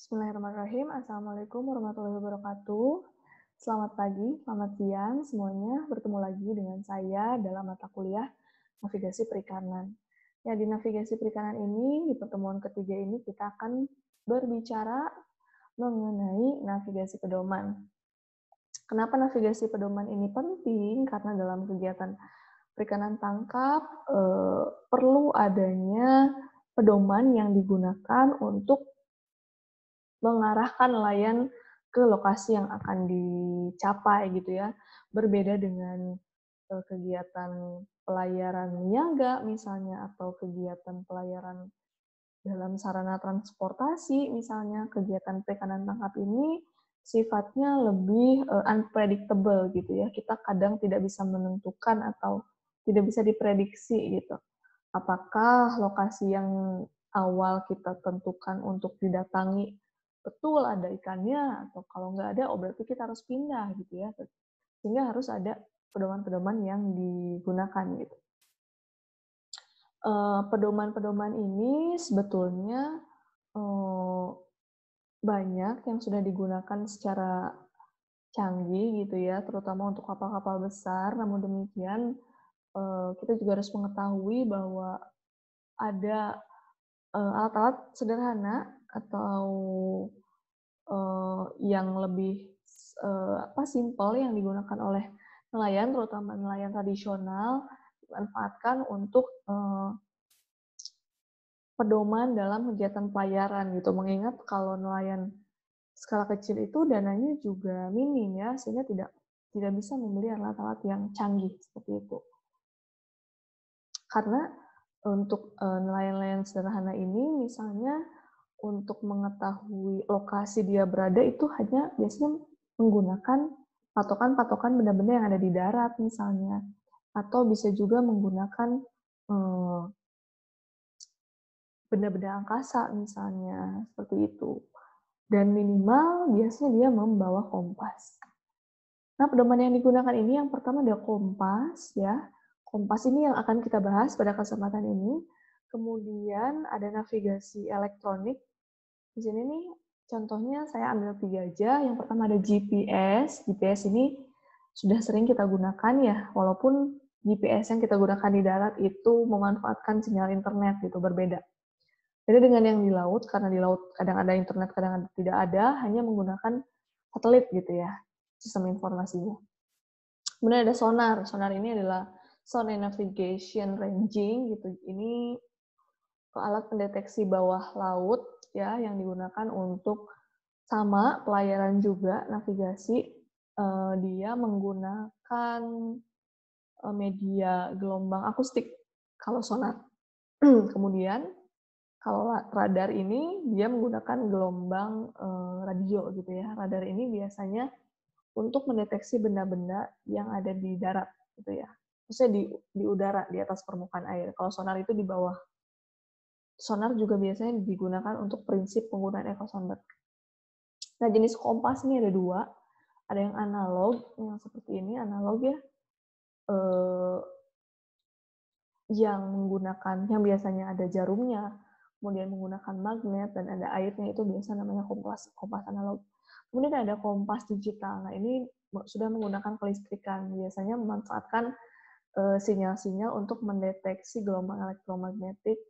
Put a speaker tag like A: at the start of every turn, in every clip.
A: Bismillahirrahmanirrahim. Assalamualaikum warahmatullahi wabarakatuh. Selamat pagi, selamat siang semuanya. Bertemu lagi dengan saya dalam mata kuliah Navigasi Perikanan. Ya, di Navigasi Perikanan ini, di pertemuan ketiga ini kita akan berbicara mengenai navigasi pedoman. Kenapa navigasi pedoman ini penting? Karena dalam kegiatan perikanan tangkap perlu adanya pedoman yang digunakan untuk mengarahkan nelayan ke lokasi yang akan dicapai gitu ya. Berbeda dengan kegiatan pelayaran niaga misalnya atau kegiatan pelayaran dalam sarana transportasi misalnya, kegiatan perikanan tangkap ini sifatnya lebih unpredictable gitu ya. Kita kadang tidak bisa menentukan atau tidak bisa diprediksi gitu. Apakah lokasi yang awal kita tentukan untuk didatangi betul ada ikannya, atau kalau nggak ada, oh berarti kita harus pindah gitu ya. Sehingga harus ada pedoman-pedoman yang digunakan gitu. Pedoman-pedoman ini sebetulnya banyak yang sudah digunakan secara canggih gitu ya, terutama untuk kapal-kapal besar. Namun demikian, kita juga harus mengetahui bahwa ada alat-alat sederhana atau yang lebih simpel yang digunakan oleh nelayan, terutama nelayan tradisional, dimanfaatkan untuk pedoman dalam kegiatan pelayaran gitu. Mengingat kalau nelayan skala kecil itu dananya juga minim ya, sehingga tidak bisa membeli alat-alat yang canggih seperti itu. Karena untuk nelayan-nelayan sederhana ini misalnya untuk mengetahui lokasi dia berada itu hanya biasanya menggunakan patokan-patokan benda-benda yang ada di darat misalnya, atau bisa juga menggunakan benda-benda angkasa misalnya, seperti itu. Dan minimal biasanya dia membawa kompas. Nah, pedoman yang digunakan ini yang pertama ada kompas ya. Kompas ini yang akan kita bahas pada kesempatan ini. Kemudian ada navigasi elektronik. Di sini nih contohnya saya ambil 3 aja. Yang pertama ada GPS. GPS ini sudah sering kita gunakan ya, walaupun GPS yang kita gunakan di darat itu memanfaatkan sinyal internet gitu, berbeda. Beda dengan yang di laut, karena di laut kadang ada internet, kadang tidak ada, hanya menggunakan satelit gitu ya, sistem informasinya. Kemudian ada sonar. Sonar ini adalah sonar navigation ranging gitu. Ini alat pendeteksi bawah laut ya yang digunakan untuk sama pelayaran juga navigasi. Dia menggunakan media gelombang akustik kalau sonar. Kemudian kalau radar ini dia menggunakan gelombang radio gitu ya. Radar ini biasanya untuk mendeteksi benda-benda yang ada di darat gitu ya. Maksudnya di udara, di atas permukaan air. Kalau sonar itu di bawah. Sonar juga biasanya digunakan untuk prinsip penggunaan echosonder. Nah, jenis kompas ini ada 2. Ada yang analog, yang seperti ini, analog ya. Yang biasanya ada jarumnya, kemudian menggunakan magnet, dan ada airnya, itu biasa namanya kompas analog. Kemudian ada kompas digital. Nah, ini sudah menggunakan kelistrikan, biasanya memanfaatkan sinyal-sinyal untuk mendeteksi gelombang elektromagnetik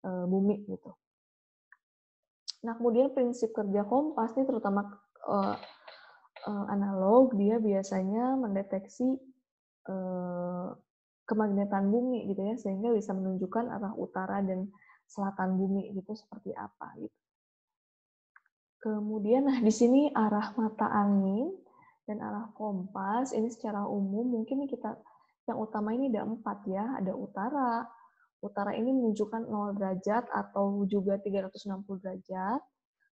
A: bumi gitu. Nah, kemudian prinsip kerja kompas ini terutama analog, dia biasanya mendeteksi kemagnetan bumi gitu ya, sehingga bisa menunjukkan arah utara dan selatan bumi gitu seperti apa gitu. Kemudian nah di sini arah mata angin dan arah kompas ini secara umum mungkin kita yang utama ini ada 4 ya, ada utara. Utara ini menunjukkan 0 derajat atau juga 360 derajat.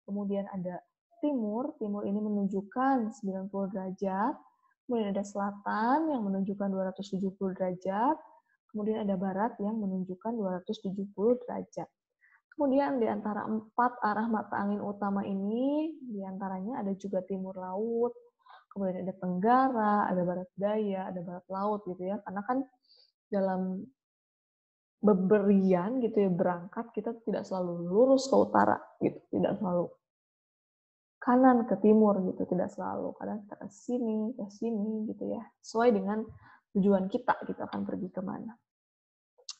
A: Kemudian ada timur, timur ini menunjukkan 90 derajat. Kemudian ada selatan yang menunjukkan 270 derajat. Kemudian ada barat yang menunjukkan 270 derajat. Kemudian di antara 4 arah mata angin utama ini, di antaranya ada juga timur laut, kemudian ada tenggara, ada barat daya, ada barat laut gitu ya. Karena kan dalam bepergian gitu ya, berangkat kita tidak selalu lurus ke utara gitu, tidak selalu. kanan ke timur gitu, tidak selalu. Kadang kita ke sini gitu ya. Sesuai dengan tujuan kita gitu akan pergi kemana.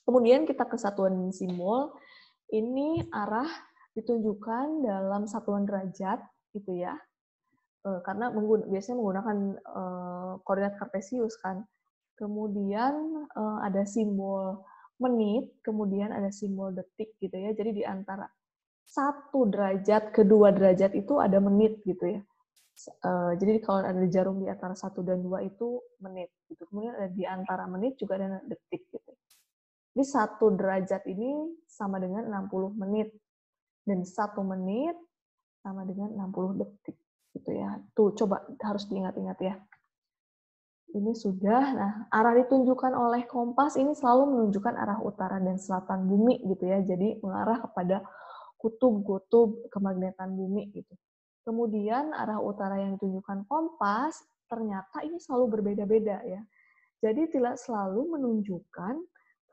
A: Kemudian kita ke satuan simbol, ini arah ditunjukkan dalam satuan derajat gitu ya. Karena biasanya menggunakan koordinat kartesius kan. Kemudian ada simbol menit, kemudian ada simbol detik gitu ya. Jadi di antara 1 derajat ke 2 derajat itu ada menit gitu ya. Jadi kalau ada jarum di antara 1 dan 2 itu menit gitu. Kemudian ada di antara menit juga ada detik gitu. Jadi 1 derajat ini sama dengan 60 menit. Dan 1 menit sama dengan 60 detik gitu ya. Tuh coba harus diingat-ingat ya. Ini sudah. Nah, arah ditunjukkan oleh kompas ini selalu menunjukkan arah utara dan selatan bumi gitu ya. Jadi mengarah kepada kutub-kutub kemagnetan bumi gitu. Kemudian arah utara yang ditunjukkan kompas ternyata ini selalu berbeda-beda ya. Jadi tidak selalu menunjukkan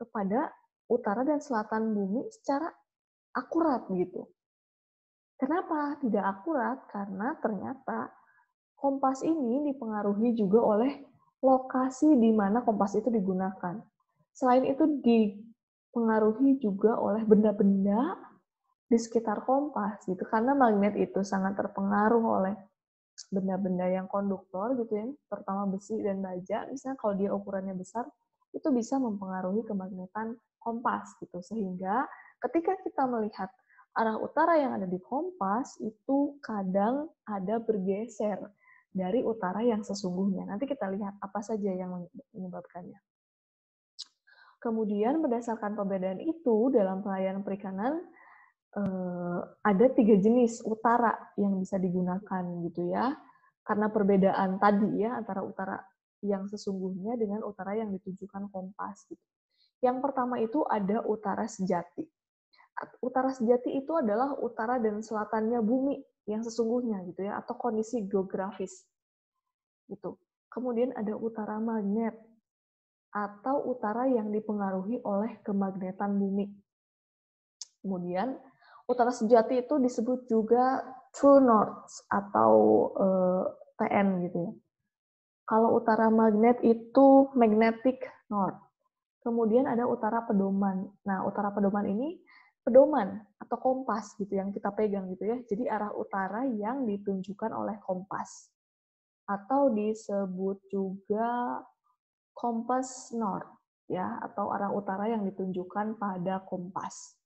A: kepada utara dan selatan bumi secara akurat gitu. Kenapa tidak akurat? Karena ternyata kompas ini dipengaruhi juga oleh lokasi di mana kompas itu digunakan. Selain itu dipengaruhi juga oleh benda-benda di sekitar kompas gitu. Karena magnet itu sangat terpengaruh oleh benda-benda yang konduktor gitu ya, terutama besi dan baja. Misalnya kalau dia ukurannya besar, itu bisa mempengaruhi kemagnetan kompas gitu. Sehingga ketika kita melihat arah utara yang ada di kompas itu kadang ada bergeser dari utara yang sesungguhnya. Nanti kita lihat apa saja yang menyebabkannya. Kemudian berdasarkan perbedaan itu dalam pelayanan perikanan ada 3 jenis utara yang bisa digunakan gitu ya. Karena perbedaan tadi ya antara utara yang sesungguhnya dengan utara yang ditujukan kompas gitu. Yang pertama itu ada utara sejati. Utara sejati itu adalah utara dan selatannya bumi yang sesungguhnya gitu ya, atau kondisi geografis gitu. Kemudian ada utara magnet atau utara yang dipengaruhi oleh kemagnetan bumi. Kemudian utara sejati itu disebut juga true north atau TN gitu ya. Kalau utara magnet itu magnetic north. Kemudian ada utara pedoman. Nah, utara pedoman ini pedoman atau kompas gitu yang kita pegang gitu ya. Jadi arah utara yang ditunjukkan oleh kompas. Atau disebut juga kompas north ya, atau arah utara yang ditunjukkan pada kompas.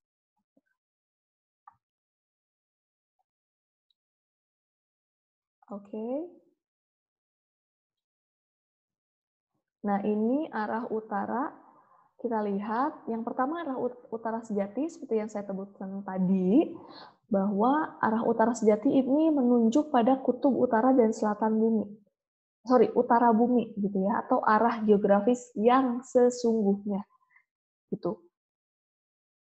A: Oke. Nah, ini arah utara. Kita lihat, yang pertama arah utara sejati, seperti yang saya sebutkan tadi, bahwa arah utara sejati ini menunjuk pada kutub utara dan selatan bumi. Utara bumi, gitu ya, atau arah geografis yang sesungguhnya. Gitu.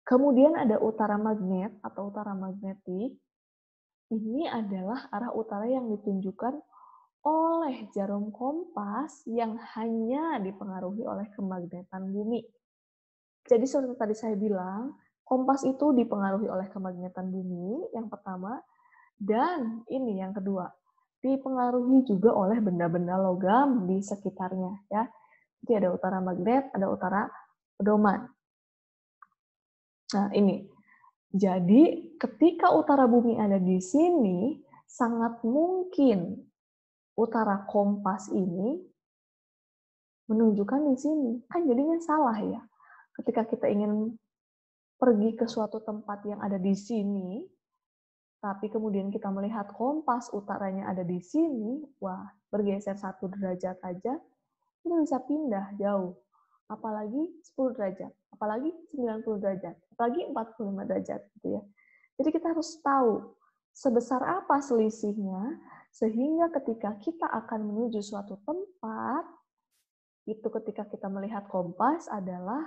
A: Kemudian ada utara magnet atau utara magnetik. Ini adalah arah utara yang ditunjukkan oleh jarum kompas yang hanya dipengaruhi oleh kemagnetan bumi. Jadi seperti tadi saya bilang, kompas itu dipengaruhi oleh kemagnetan bumi, yang pertama, dan ini yang kedua, dipengaruhi juga oleh benda-benda logam di sekitarnya. Ya. Jadi ada utara magnet, ada utara pedoman. Nah ini, jadi ketika utara bumi ada di sini, sangat mungkin utara kompas ini menunjukkan di sini. Kan jadinya salah ya. Ketika kita ingin pergi ke suatu tempat yang ada di sini, tapi kemudian kita melihat kompas utaranya ada di sini, wah, bergeser 1 derajat aja, itu bisa pindah jauh. Apalagi 10 derajat, apalagi 90 derajat, apalagi 45 derajat gitu ya. Jadi kita harus tahu sebesar apa selisihnya, sehingga ketika kita akan menuju suatu tempat, itu ketika kita melihat kompas adalah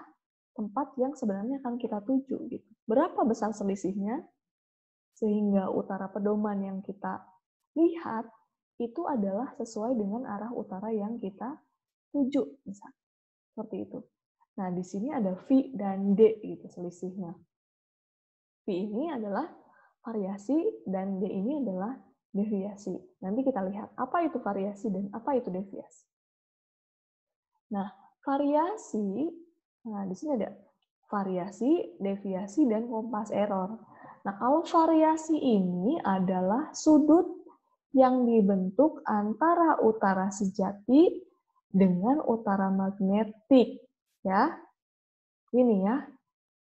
A: tempat yang sebenarnya akan kita tuju. Gitu. Berapa besar selisihnya? Sehingga utara pedoman yang kita lihat itu adalah sesuai dengan arah utara yang kita tuju, misalnya. Seperti itu. Nah, di sini ada V dan D gitu selisihnya. V ini adalah variasi dan D ini adalah deviasi. Nanti kita lihat apa itu variasi dan apa itu deviasi. Nah, variasi, nah di sini ada variasi, deviasi, dan kompas error. Nah, kalau variasi ini adalah sudut yang dibentuk antara utara sejati dengan utara magnetik. Ya, ini ya,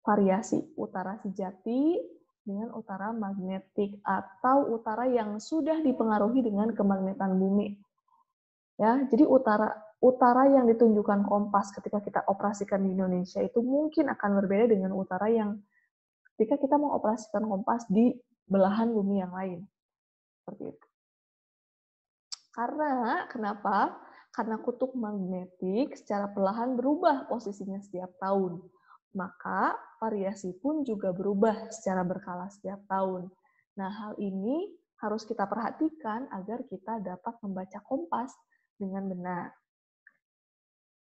A: variasi utara sejati dengan utara magnetik atau utara yang sudah dipengaruhi dengan kemagnetan bumi. Ya, jadi utara yang ditunjukkan kompas ketika kita operasikan di Indonesia itu mungkin akan berbeda dengan utara yang ketika kita mengoperasikan kompas di belahan bumi yang lain. Seperti itu. Karena kenapa? Karena kutub magnetik secara perlahan berubah posisinya setiap tahun. Maka variasi pun juga berubah secara berkala setiap tahun. Nah, hal ini harus kita perhatikan agar kita dapat membaca kompas dengan benar.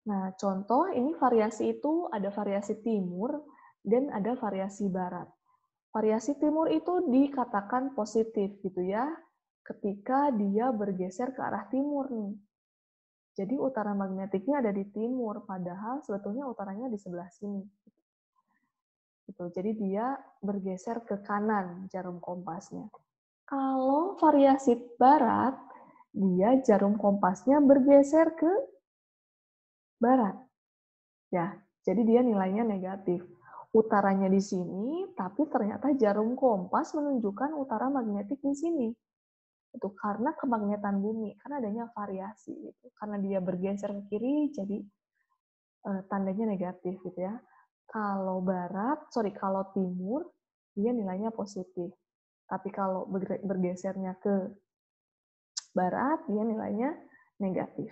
A: Nah, contoh ini variasi itu ada variasi timur dan ada variasi barat. Variasi timur itu dikatakan positif gitu ya, ketika dia bergeser ke arah timur nih. Jadi utara magnetiknya ada di timur, padahal sebetulnya utaranya di sebelah sini. Gitu. Jadi dia bergeser ke kanan jarum kompasnya. Kalau variasi barat, dia jarum kompasnya bergeser ke barat. Ya, jadi dia nilainya negatif. Utaranya di sini, tapi ternyata jarum kompas menunjukkan utara magnetik di sini. Itu karena kemagnetan bumi, karena adanya variasi gitu. Karena dia bergeser ke kiri, jadi tandanya negatif gitu ya. Kalau timur, dia nilainya positif. Tapi kalau bergesernya ke barat, dia nilainya negatif.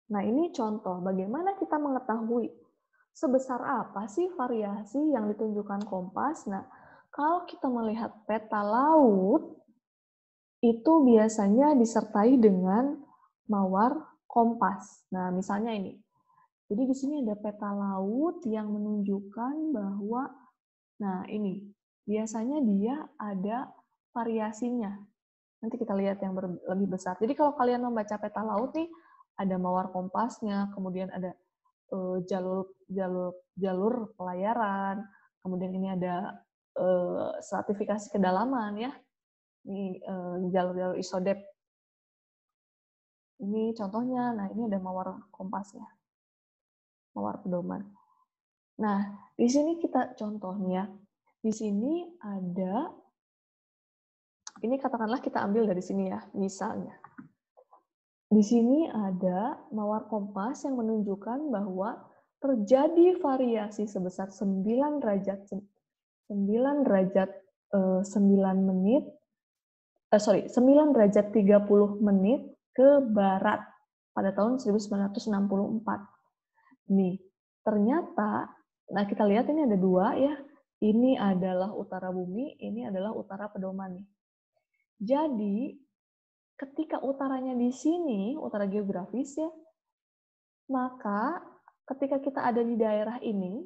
A: Nah, ini contoh bagaimana kita mengetahui sebesar apa sih variasi yang ditunjukkan kompas. Nah, kalau kita melihat peta laut, itu biasanya disertai dengan mawar kompas. Nah, misalnya ini. Jadi di sini ada peta laut yang menunjukkan bahwa, nah ini, biasanya dia ada variasinya. Nanti kita lihat yang lebih besar. Jadi kalau kalian membaca peta laut nih, ada mawar kompasnya, kemudian ada jalur pelayaran, kemudian ini ada stratifikasi kedalaman ya, ini jalur-jalur isodep. Ini contohnya, nah ini ada mawar kompasnya, mawar pedoman. Nah, di sini kita contohnya, di sini ada, ini katakanlah kita ambil dari sini ya, misalnya. Di sini ada mawar kompas yang menunjukkan bahwa terjadi variasi sebesar 9 derajat 9 derajat 30 menit ke barat pada tahun 1964. Nih, ternyata, nah kita lihat ini ada dua ya. Ini adalah utara bumi, ini adalah utara pedoman nih. Jadi, ketika utaranya di sini, utara geografis ya, maka ketika kita ada di daerah ini,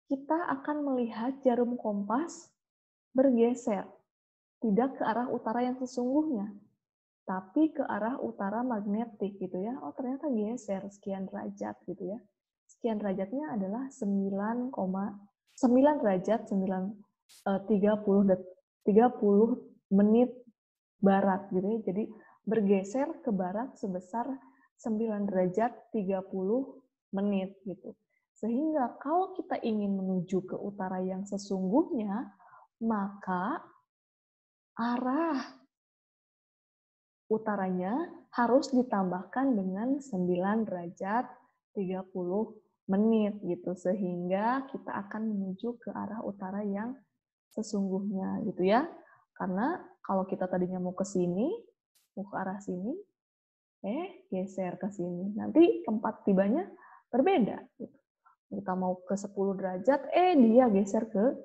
A: kita akan melihat jarum kompas bergeser. Tidak ke arah utara yang sesungguhnya, tapi ke arah utara magnetik gitu ya. Oh, ternyata geser sekian derajat gitu ya. Sekian derajatnya adalah 9 derajat 30 menit barat gitu ya. Jadi bergeser ke barat sebesar 9 derajat 30 menit gitu. Sehingga kalau kita ingin menuju ke utara yang sesungguhnya, maka arah utaranya harus ditambahkan dengan 9 derajat 30 menit gitu, sehingga kita akan menuju ke arah utara yang sesungguhnya gitu ya. Karena kalau kita tadinya mau ke sini, mau ke arah sini, geser ke sini. Nanti tempat tibanya berbeda gitu. Kita mau ke 10 derajat, dia geser ke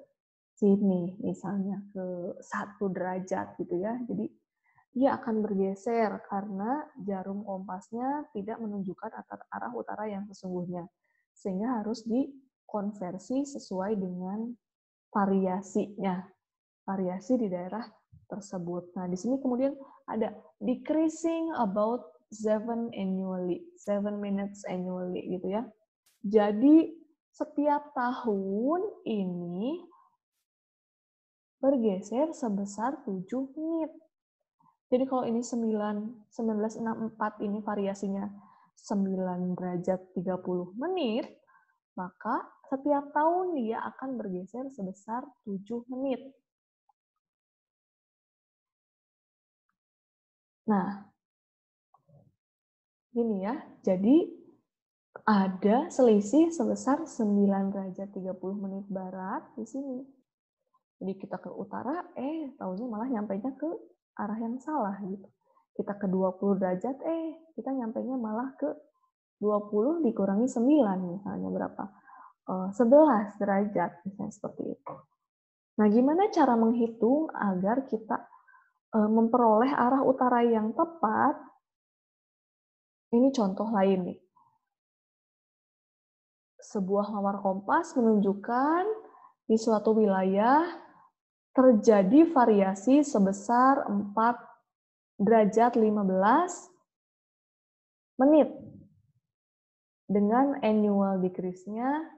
A: sini misalnya ke 1 derajat gitu ya. Jadi dia akan bergeser karena jarum kompasnya tidak menunjukkan arah utara yang sesungguhnya. Sehingga harus dikonversi sesuai dengan variasinya. variasi di daerah tersebut. Nah, di sini kemudian ada decreasing about 7 minutes annually gitu ya. Jadi setiap tahun ini bergeser sebesar 7 menit. Jadi kalau ini 1964 ini variasinya 9 derajat 30 menit, maka setiap tahun dia akan bergeser sebesar 7 menit. Nah, gini ya, jadi ada selisih sebesar 9 derajat 30 menit barat di sini. Jadi kita ke utara, tahunya malah nyampainya ke arah yang salah gitu. Kita ke 20 derajat, kita nyampainya malah ke 20 dikurangi 9 misalnya berapa? 11 derajat, misalnya seperti itu. Nah, gimana cara menghitung agar kita memperoleh arah utara yang tepat? Ini contoh lain nih. Sebuah mawar kompas menunjukkan di suatu wilayah terjadi variasi sebesar 4 derajat 15 menit dengan annual decrease-nya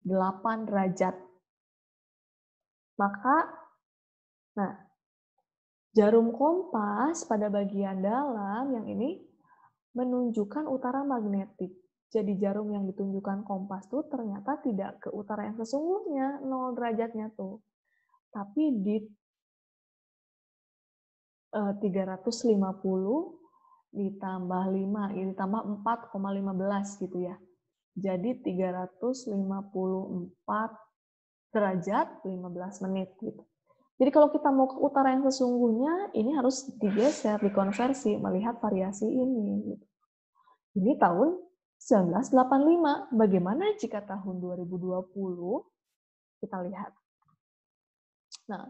A: 8 derajat. Maka, nah, jarum kompas pada bagian dalam yang ini menunjukkan utara magnetik. Jadi jarum yang ditunjukkan kompas tuh ternyata tidak ke utara yang sesungguhnya, 0 derajatnya tuh. Tapi di 350 ditambah 5, ya ditambah 4,15 gitu ya. Jadi 354 derajat 15 menit gitu. Jadi kalau kita mau ke utara yang sesungguhnya, ini harus digeser, dikonversi, melihat variasi ini. Gitu. Ini tahun 1985. Bagaimana jika tahun 2020? Kita lihat. Nah,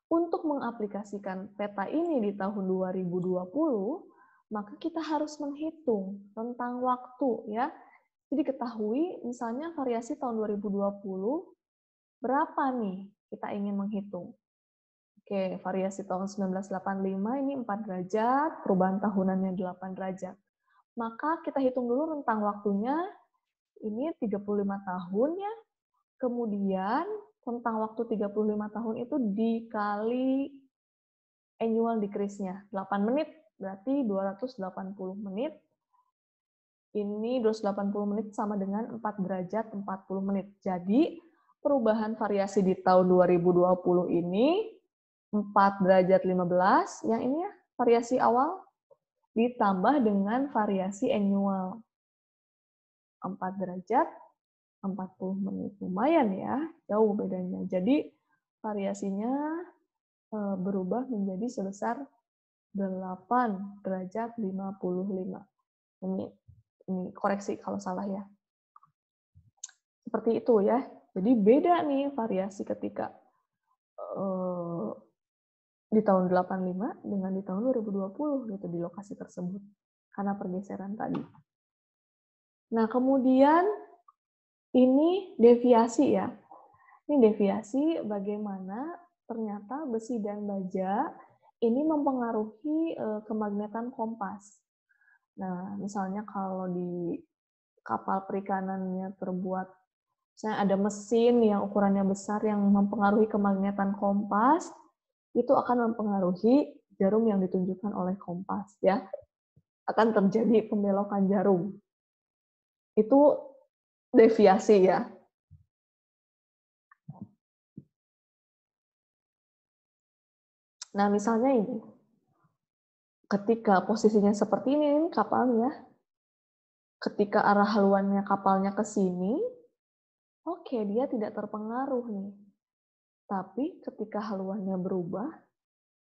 A: untuk mengaplikasikan peta ini di tahun 2020, maka kita harus menghitung rentang waktu ya. Jadi ketahui misalnya variasi tahun 2020 berapa nih kita ingin menghitung. Oke, variasi tahun 1985 ini 4 derajat, perubahan tahunannya 8 derajat. Maka kita hitung dulu rentang waktunya, ini 35 tahun ya. Kemudian rentang waktu 35 tahun itu dikali annual decrease-nya. 8 menit berarti 280 menit. Ini 280 menit sama dengan 4 derajat 40 menit. Jadi perubahan variasi di tahun 2020 ini 4 derajat 15, yang ini ya variasi awal, ditambah dengan variasi annual. 4 derajat 40 menit. Lumayan ya, jauh bedanya. Jadi variasinya berubah menjadi sebesar 8 derajat 55 menit. Ini koreksi kalau salah ya. Seperti itu ya. Jadi beda nih variasi ketika di tahun 85 dengan di tahun 2020 gitu di lokasi tersebut. Karena pergeseran tadi. Nah, kemudian ini deviasi ya. Ini deviasi bagaimana ternyata besi dan baja ini mempengaruhi kemagnetan kompas. Nah, misalnya kalau di kapal perikanannya terbuat, misalnya ada mesin yang ukurannya besar yang mempengaruhi kemagnetan kompas, itu akan mempengaruhi jarum yang ditunjukkan oleh kompas, ya. Akan terjadi pembelokan jarum. Itu deviasi ya. Nah, misalnya ini, ketika posisinya seperti ini kapalnya, ketika arah haluannya kapalnya ke sini, oke, dia tidak terpengaruh nih. Tapi ketika haluannya berubah,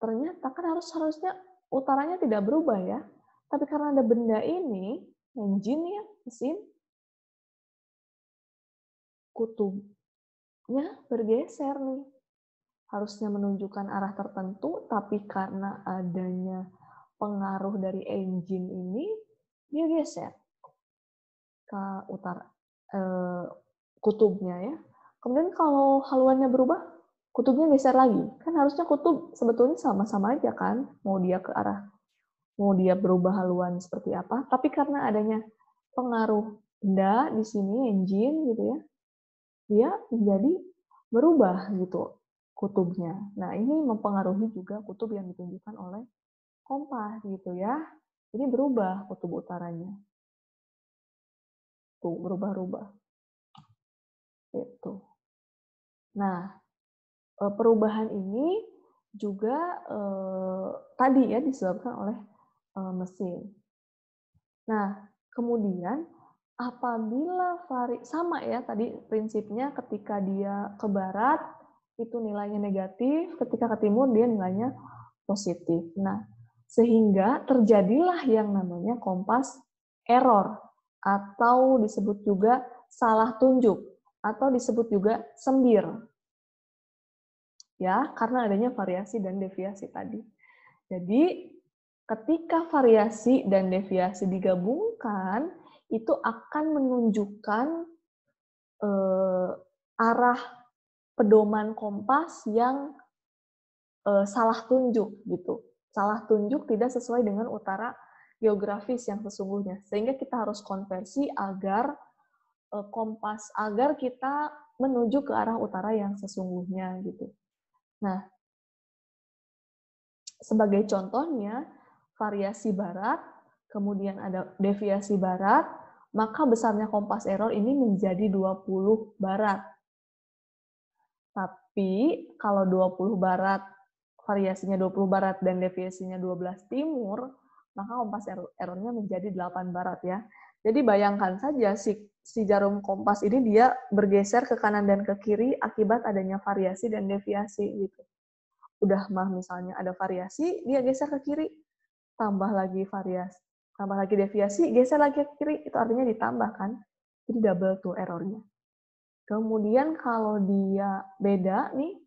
A: ternyata kan harusnya utaranya tidak berubah ya. Tapi karena ada benda ini, engine ya, mesin, kutubnya bergeser nih. Harusnya menunjukkan arah tertentu, tapi karena adanya pengaruh dari engine ini, dia geser ke utara kutubnya ya. Kemudian kalau haluannya berubah, kutubnya geser lagi. Kan harusnya kutub sebetulnya sama-sama aja kan, mau dia berubah haluan seperti apa, tapi karena adanya pengaruh benda di sini, engine gitu ya, dia menjadi berubah gitu kutubnya. Nah, ini mempengaruhi juga kutub yang ditunjukkan oleh kompas gitu ya. Jadi berubah kutub utaranya. Tuh, berubah-ubah. Itu. Nah, perubahan ini juga tadi ya disebabkan oleh mesin. Nah, kemudian apabila sama ya tadi prinsipnya ketika dia ke barat itu nilainya negatif, ketika ke timur dia nilainya positif. Nah, sehingga terjadilah yang namanya kompas error atau disebut juga salah tunjuk atau disebut juga sembir. Ya, karena adanya variasi dan deviasi tadi. Jadi, ketika variasi dan deviasi digabungkan, itu akan menunjukkan arah pedoman kompas yang salah tunjuk gitu. Salah tunjuk tidak sesuai dengan utara geografis yang sesungguhnya. Sehingga kita harus konversi agar agar kita menuju ke arah utara yang sesungguhnya gitu. Nah, sebagai contohnya variasi barat, kemudian ada deviasi barat, maka besarnya kompas error ini menjadi 20 barat. Tapi kalau 20 barat, variasinya 20 barat dan deviasinya 12 timur, maka kompas errornya menjadi 8 barat ya. Jadi bayangkan saja si jarum kompas ini dia bergeser ke kanan dan ke kiri akibat adanya variasi dan deviasi gitu. Udah mah misalnya ada variasi, dia geser ke kiri, tambah lagi variasi, tambah lagi deviasi, geser lagi ke kiri, itu artinya ditambah kan. Jadi double tuh errornya. Kemudian kalau dia beda nih,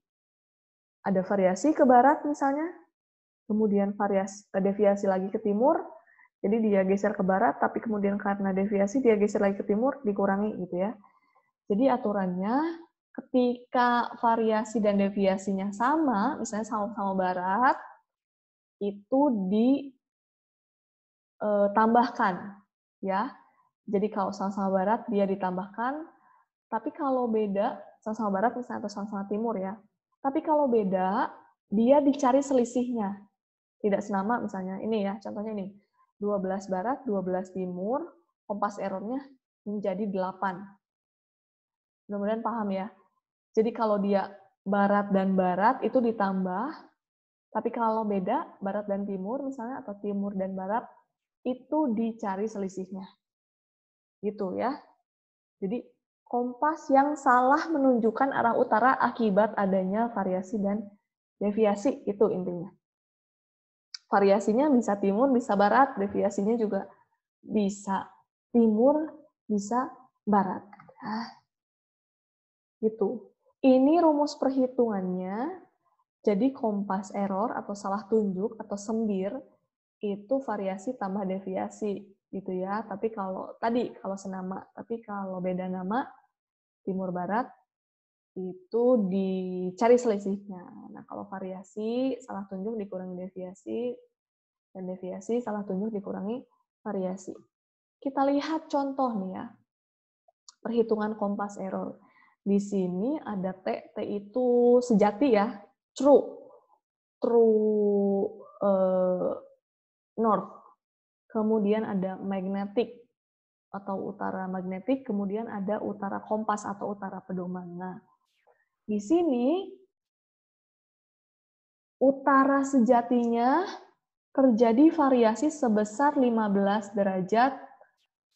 A: ada variasi ke barat misalnya, kemudian deviasi lagi ke timur, jadi dia geser ke barat, tapi kemudian karena deviasi dia geser lagi ke timur, dikurangi gitu ya. Jadi aturannya ketika variasi dan deviasinya sama, misalnya sama-sama barat, itu ditambahkan ya. Jadi kalau sama-sama barat dia ditambahkan, tapi kalau beda sama-sama barat misalnya atau sama-sama timur ya. Tapi kalau beda dia dicari selisihnya. Tidak senama misalnya ini ya, contohnya ini. 12 barat, 12 timur, kompas errornya menjadi 8. Mudah-mudahan paham ya. Jadi kalau dia barat dan barat itu ditambah, tapi kalau beda barat dan timur misalnya atau timur dan barat itu dicari selisihnya. Gitu ya. Jadi kompas yang salah menunjukkan arah utara akibat adanya variasi dan deviasi itu intinya. Variasinya bisa timur, bisa barat, deviasinya juga bisa timur, bisa barat. Nah, gitu. Ini rumus perhitungannya. Jadi kompas error atau salah tunjuk atau sembir itu variasi tambah deviasi gitu ya. Tapi kalau senama, tapi kalau beda nama timur barat itu dicari selisihnya. Nah, kalau variasi salah tunjuk dikurangi deviasi dan deviasi salah tunjuk dikurangi variasi. Kita lihat contoh nih ya. Perhitungan kompas error. Di sini ada T, T itu sejati ya, true north. Kemudian ada magnetic atau utara magnetik, kemudian ada utara kompas atau utara pedoman. Nah, di sini utara sejatinya terjadi variasi sebesar 15 derajat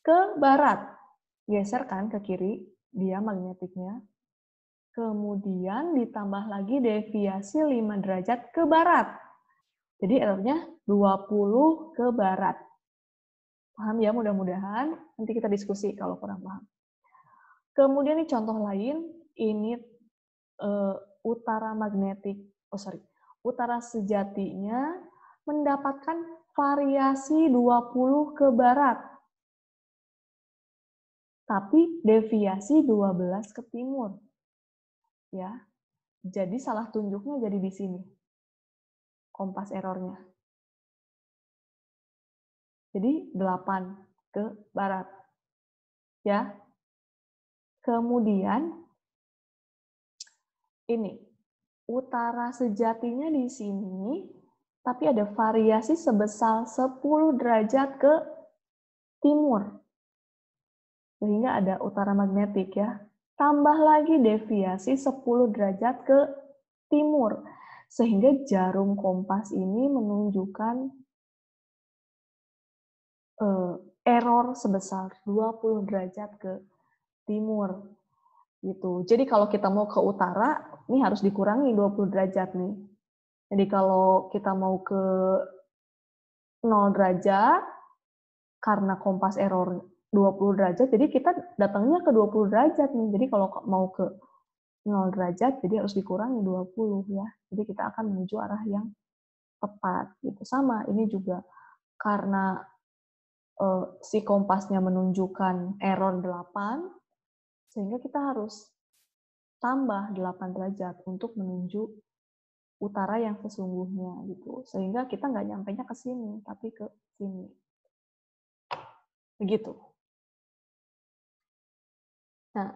A: ke barat. Geser kan ke kiri, dia magnetiknya. Kemudian ditambah lagi deviasi 5 derajat ke barat. Jadi errornya 20 ke barat. Paham ya mudah-mudahan. Nanti kita diskusi kalau kurang paham. Kemudian ini contoh lain, ini utara magnetik, utara sejatinya mendapatkan variasi 20 ke barat. Tapi deviasi 12 ke timur. Ya. Jadi salah tunjuknya jadi di sini. Kompas errornya. Jadi 8 ke barat. Ya. Kemudian ini utara sejatinya di sini, tapi ada variasi sebesar 10 derajat ke timur. Sehingga ada utara magnetik ya. Tambah lagi deviasi 10 derajat ke timur. Sehingga jarum kompas ini menunjukkan error sebesar 20 derajat ke timur. Gitu. Jadi kalau kita mau ke utara, ini harus dikurangi 20 derajat nih. Jadi kalau kita mau ke 0 derajat, karena kompas error 20 derajat, jadi kita datangnya ke 20 derajat nih. Jadi kalau mau ke 0 derajat, jadi harus dikurangi 20 ya. Jadi kita akan menuju arah yang tepat. Gitu. Sama, ini juga karena si kompasnya menunjukkan error 8, sehingga kita harus tambah 8 derajat untuk menuju utara yang sesungguhnya gitu. Sehingga kita nggak nyampainya ke sini, tapi ke sini. Begitu. Nah,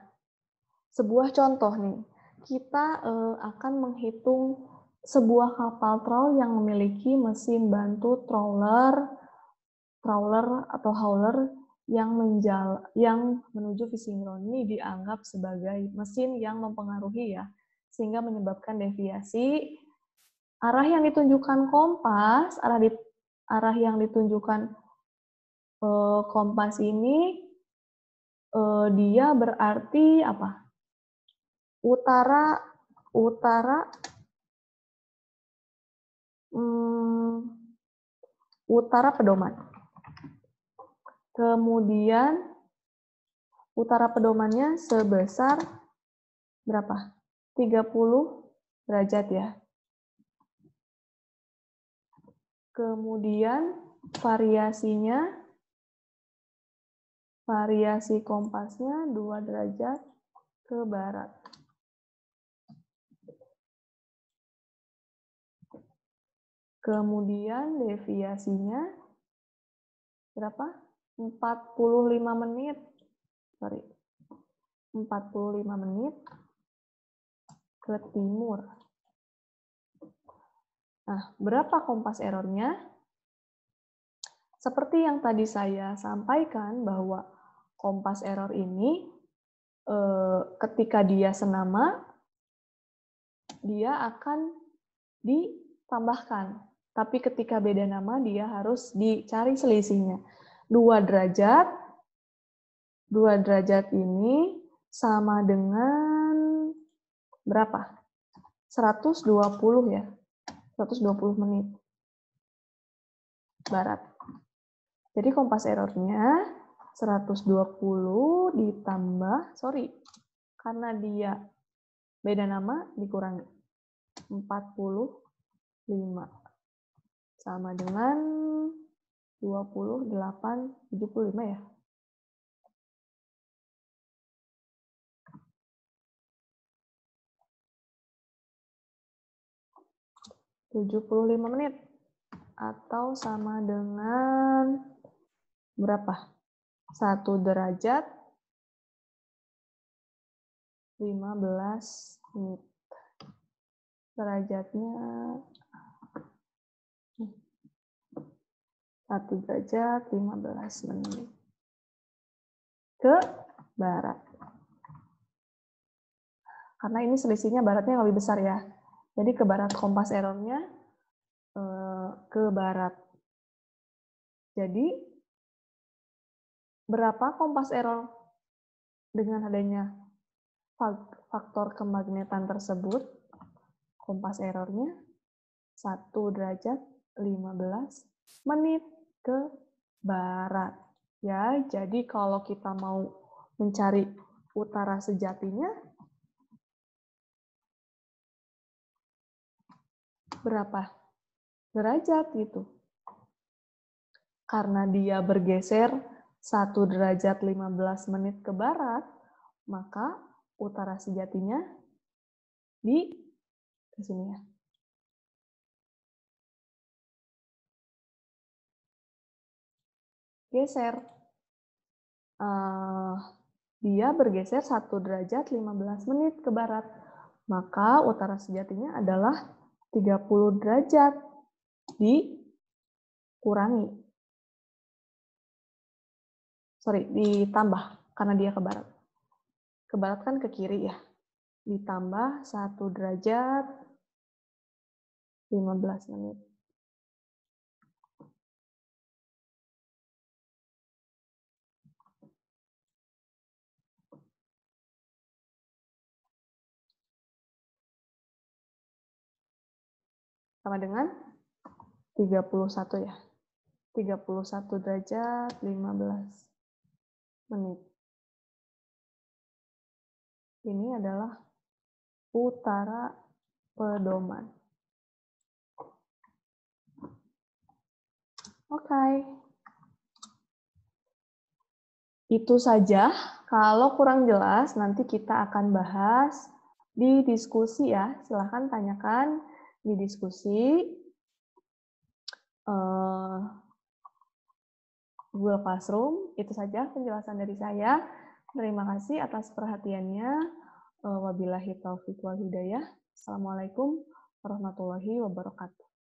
A: sebuah contoh nih. Kita akan menghitung sebuah kapal trawl yang memiliki mesin bantu trawler atau hauler yang menuju fishing ground. Ini dianggap sebagai mesin yang mempengaruhi ya, sehingga menyebabkan deviasi. Arah yang ditunjukkan kompas, arah yang ditunjukkan kompas ini, dia berarti apa? Utara pedoman. Kemudian utara pedomannya sebesar berapa? 30 derajat ya. Kemudian variasi kompasnya 2 derajat ke barat. Kemudian deviasinya berapa? 45 menit. 45 menit ke timur. Nah, berapa kompas errornya? Seperti yang tadi saya sampaikan bahwa kompas error ini ketika dia senama, dia akan ditambahkan. Tapi ketika beda nama, dia harus dicari selisihnya. 2 derajat ini sama dengan berapa? 120 ya. 120 menit barat. Jadi kompas errornya 120 ditambah, karena dia beda nama dikurangi 45 sama dengan 28, 75 ya. ...75 menit. Atau sama dengan berapa? 1 derajat 15 menit. Derajatnya 1 derajat 15 menit. Ke barat. Karena ini selisihnya baratnya lebih besar ya. Jadi ke barat kompas errornya ke barat. Jadi berapa kompas error dengan adanya faktor kemagnetan tersebut? Kompas errornya 1 derajat 15 menit ke barat. Ya, jadi kalau kita mau mencari utara sejatinya, berapa derajat gitu. Karena dia bergeser 1 derajat 15 menit ke barat, maka utara sejatinya di ke sini ya. Geser. Dia bergeser 1 derajat 15 menit ke barat. Maka utara sejatinya adalah 30 derajat dikurangi. Sorry, ditambah karena dia ke barat. Ke barat kan ke kiri ya. Ditambah 1 derajat 15 menit. Sama dengan 31 ya. 31 derajat 15 menit. Ini adalah utara pedoman. Oke. Itu saja. Kalau kurang jelas, nanti kita akan bahas di diskusi ya. Silahkan tanyakan di diskusi. Google Classroom. Itu saja penjelasan dari saya. Terima kasih atas perhatiannya. Wabillahi taufiq wal hidayah. Assalamualaikum warahmatullahi wabarakatuh.